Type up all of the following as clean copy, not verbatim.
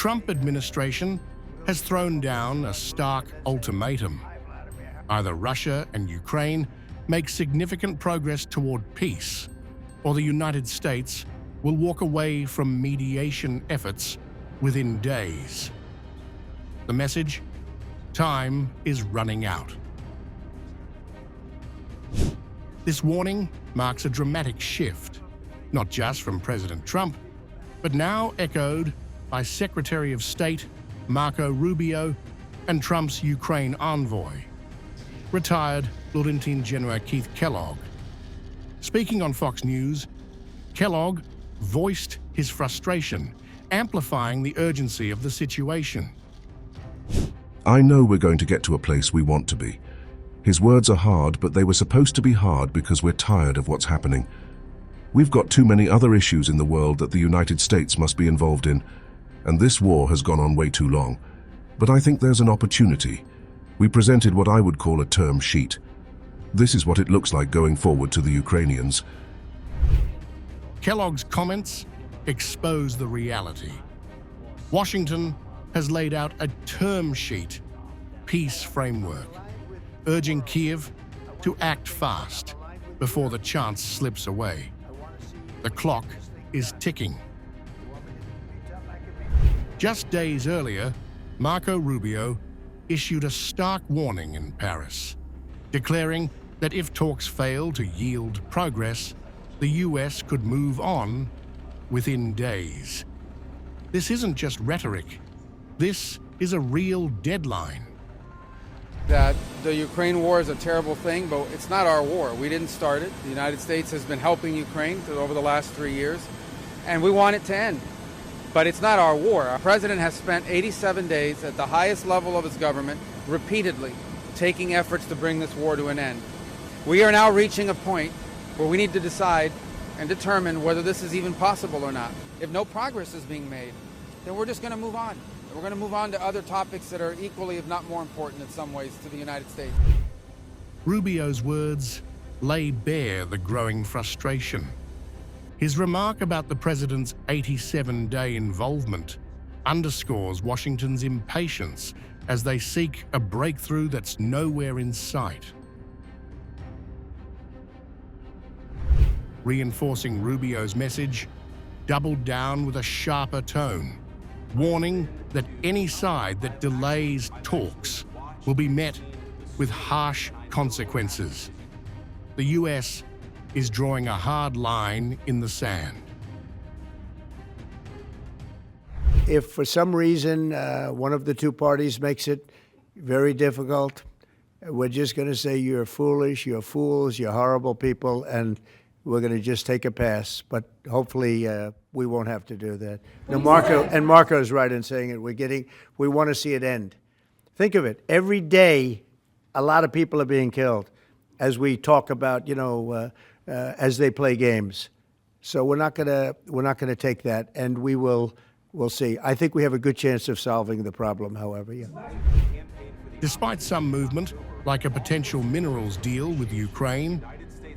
Trump administration has thrown down a stark ultimatum. Either Russia and Ukraine make significant progress toward peace, or the United States will walk away from mediation efforts within days. The message? Time is running out. This warning marks a dramatic shift, not just from President Trump, but now echoed by Secretary of State Marco Rubio and Trump's Ukraine envoy, retired Lieutenant General Keith Kellogg. Speaking on Fox News, Kellogg voiced his frustration, amplifying the urgency of the situation. I know we're going to get to a place we want to be. His words are hard, but they were supposed to be hard because we're tired of what's happening. We've got too many other issues in the world that the United States must be involved in, and this war has gone on way too long. But I think there's an opportunity. We presented what I would call a term sheet. This is what it looks like going forward to the Ukrainians. Kellogg's comments expose the reality. Washington has laid out a term sheet, peace framework, urging Kiev to act fast before the chance slips away. The clock is ticking. Just days earlier, Marco Rubio issued a stark warning in Paris, declaring that if talks fail to yield progress, the US could move on within days. This isn't just rhetoric. This is a real deadline. That the Ukraine war is a terrible thing, but it's not our war. We didn't start it. The United States has been helping Ukraine over the last 3 years, and we want it to end. But it's not our war. Our president has spent 87 days at the highest level of his government, repeatedly taking efforts to bring this war to an end. We are now reaching a point where we need to decide and determine whether this is even possible or not. If no progress is being made, then we're just going to move on. We're going to move on to other topics that are equally, if not more important in some ways, to the United States. Rubio's words lay bare the growing frustration. His remark about the president's 87-day involvement underscores Washington's impatience as they seek a breakthrough that's nowhere in sight. Reinforcing Rubio's message, doubled down with a sharper tone, warning that any side that delays talks will be met with harsh consequences. The US is drawing a hard line in the sand. If for some reason one of the two parties makes it very difficult, we're just going to say you're foolish, you're fools, you're horrible people, and we're going to just take a pass. But hopefully we won't have to do that. Now, Marco's right in saying it. We want to see it end. Think of it. Every day, a lot of people are being killed as we talk about, as they play games. So we're not gonna take that, and we'll see. I think we have a good chance of solving the problem, however. Yeah. Despite some movement, like a potential minerals deal with Ukraine,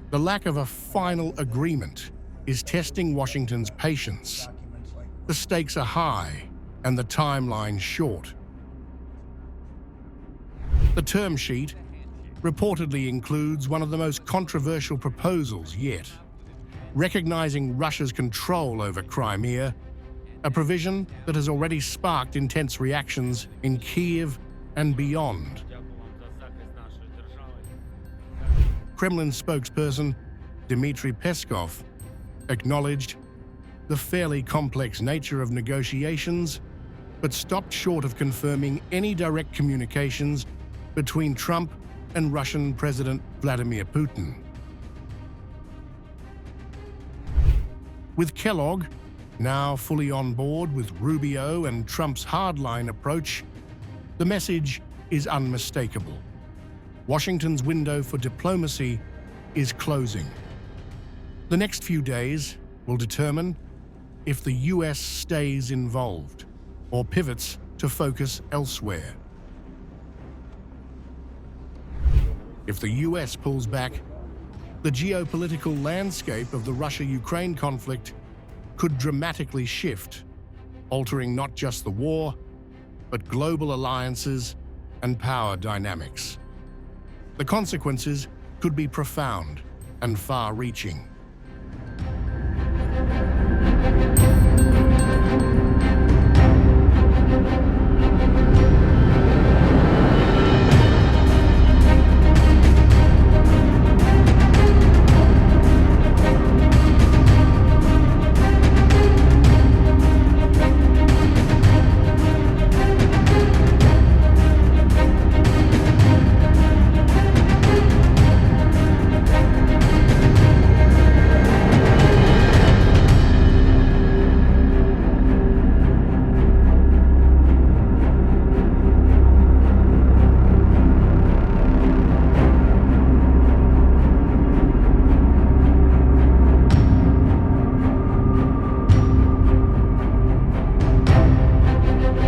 the lack of a final agreement is testing Washington's patience. The stakes are high and the timeline short. The term sheet reportedly includes one of the most controversial proposals yet, recognizing Russia's control over Crimea, a provision that has already sparked intense reactions in Kiev and beyond. Kremlin spokesperson Dmitry Peskov acknowledged the fairly complex nature of negotiations, but stopped short of confirming any direct communications between Trump and Russian President Vladimir Putin. With Kellogg now fully on board with Rubio and Trump's hardline approach, the message is unmistakable. Washington's window for diplomacy is closing. The next few days will determine if the US stays involved or pivots to focus elsewhere. If the US pulls back, the geopolitical landscape of the Russia-Ukraine conflict could dramatically shift. altering not just the war, but global alliances and power dynamics. The consequences could be profound and far-reaching.